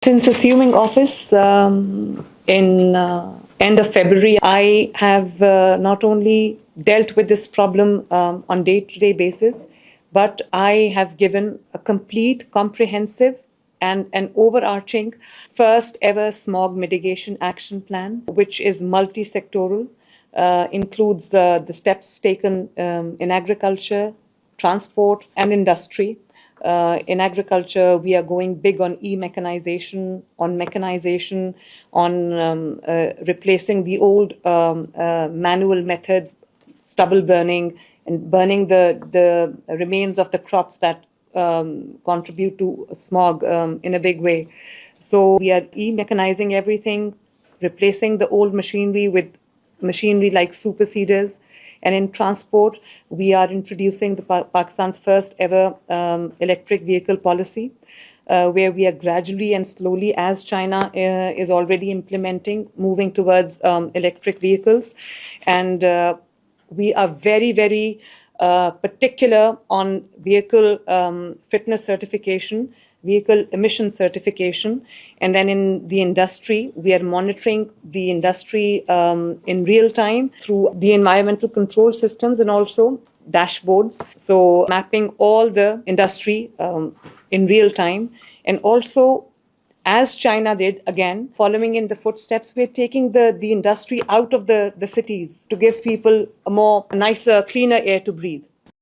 Since assuming office in end of February, I have not only dealt with this problem on day-to-day basis, but I have given a complete, comprehensive and an overarching first ever smog mitigation action plan, which is multi-sectoral, includes the steps taken in agriculture, transport and industry. In agriculture, we are going big on mechanization, on replacing the old manual methods, stubble burning, and burning the remains of the crops that contribute to smog in a big way. So we are mechanizing everything, replacing the old machinery with machinery like superseders. And in transport, we are introducing Pakistan's first ever electric vehicle policy, where we are gradually and slowly, as China is already implementing, moving towards electric vehicles. And we are very, very particular on vehicle fitness certification, vehicle emission certification. And then in the industry, we are monitoring the industry in real time through the environmental control systems and also dashboards. So mapping all the industry in real time. And also, as China did, again, following in the footsteps, we're taking the industry out of the cities to give people a nicer, cleaner air to breathe.